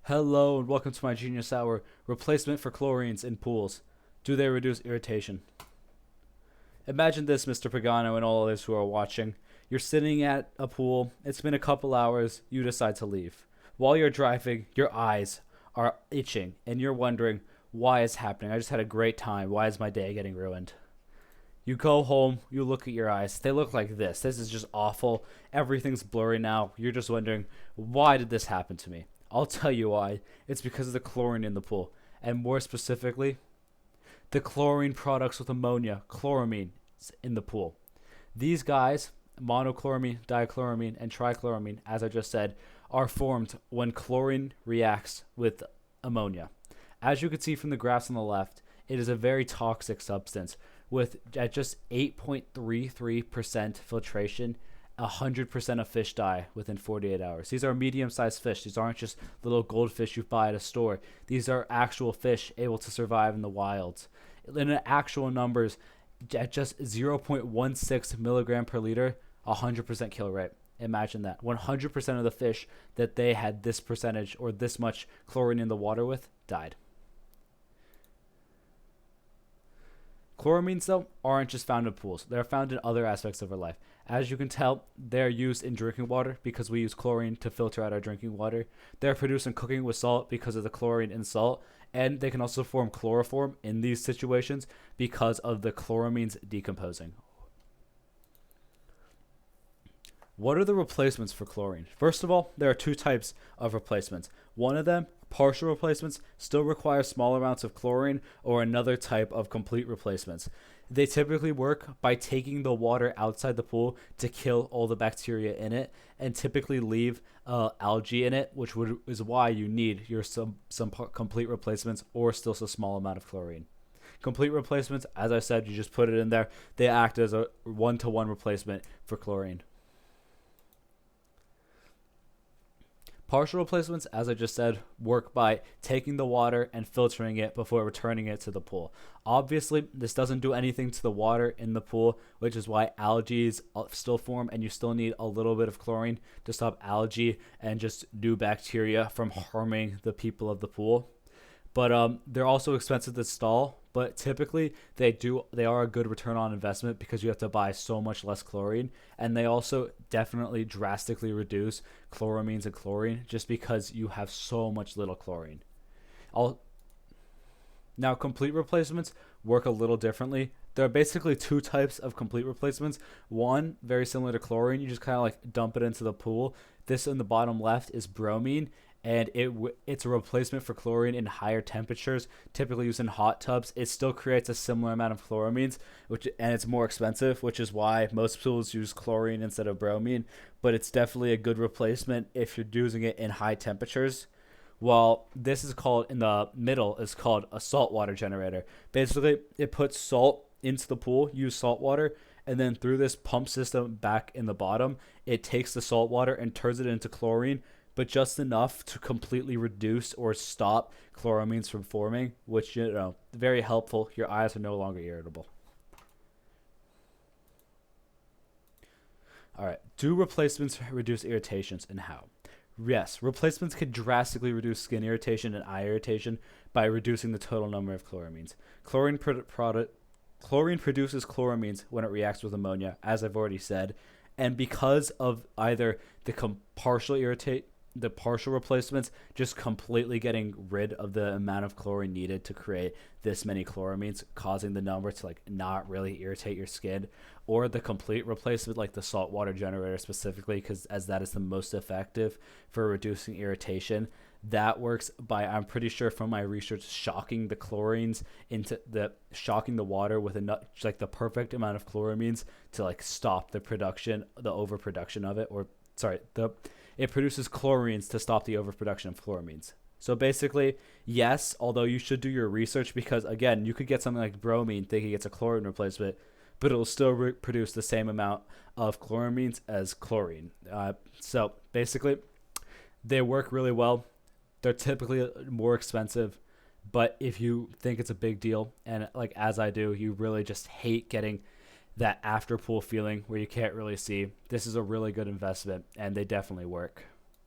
Hello and welcome to my Genius Hour. Replacement for chlorines in pools. Do they reduce irritation? Imagine this, Mr. Pagano and all others who are watching. You're sitting at a pool, it's been a couple hours, you decide to leave. While you're driving, your eyes are itching and you're wondering, why is happening? I just had a great time. Why is my day getting ruined? You go home, you look at your eyes. They look like this. This is just awful. Everything's blurry now. You're just wondering, why did this happen to me? I'll tell you why. It's because of the chlorine in the pool. And more specifically, the chlorine products with ammonia, chloramine, in the pool. These guys, monochloramine, dichloramine, and trichloramine, as I just said, are formed when chlorine reacts with ammonia. As you can see from the graphs on the left, it is a very toxic substance with at just 8.33% filtration. 100% of fish die within 48 hours. These are medium-sized fish. These aren't just little goldfish you buy at a store. These are actual fish able to survive in the wild. In actual numbers, at just 0.16 milligram per liter, 100% kill rate. Imagine that. 100% of the fish that they had this percentage or this much chlorine in the water with died. Chloramines, though, aren't just found in pools. They're found in other aspects of our life. As you can tell, they're used in drinking water because we use chlorine to filter out our drinking water. They're produced in cooking with salt because of the chlorine in salt. And they can also form chloroform in these situations because of the chloramines decomposing. What are the replacements for chlorine? First of all, there are two types of replacements. One of them, partial replacements, still require small amounts of chlorine, or another type of complete replacements. They typically work by taking the water outside the pool to kill all the bacteria in it and typically leave algae in it, which is why you need your some complete replacements or still a small amount of chlorine. Complete replacements, as I said, you just put it in there. They act as a one-to-one replacement for chlorine. Partial replacements, as I just said, work by taking the water and filtering it before returning it to the pool. Obviously, this doesn't do anything to the water in the pool, which is why algae still form, and you still need a little bit of chlorine to stop algae and just new bacteria from harming the people of the pool. But they're also expensive to install. But typically, they are a good return on investment because you have to buy so much less chlorine, and they also definitely drastically reduce chloramines and chlorine just because you have so much little chlorine. Now, complete replacements work a little differently. There are basically two types of complete replacements. One, very similar to chlorine, you just kind of like dump it into the pool. This in the bottom left is bromine, and it's a replacement for chlorine in higher temperatures, typically used in hot tubs. It still creates a similar amount of chloramines, and it's more expensive, which is why most pools use chlorine instead of bromine, but it's definitely a good replacement if you're using it in high temperatures. While this is called, in the middle, is called a saltwater generator. Basically, it puts salt into the pool, use salt water, and then through this pump system back in the bottom, it takes the salt water and turns it into chlorine, but just enough to completely reduce or stop chloramines from forming, which, very helpful. Your eyes are no longer irritable. All right, do replacements reduce irritations, and how? Yes, replacements can drastically reduce skin irritation and eye irritation by reducing the total number of chloramines. Chlorine produces chloramines when it reacts with ammonia, as I've already said, and because of either the partial replacements just completely getting rid of the amount of chlorine needed to create this many chloramines, causing the number to not really irritate your skin, or the complete replacement like the saltwater generator specifically, because as that is the most effective for reducing irritation. That works by, I'm pretty sure from my research, shocking the water with enough, the perfect amount of chloramines to stop the overproduction of it, it produces chlorines to stop the overproduction of chloramines. So basically, yes, although you should do your research because, again, you could get something like bromine thinking it's a chlorine replacement, but it'll still produce the same amount of chloramines as chlorine. So basically, they work really well. They're typically more expensive, but if you think it's a big deal, and as I do, you really just hate getting that after pool feeling where you can't really see, this is a really good investment, and they definitely work.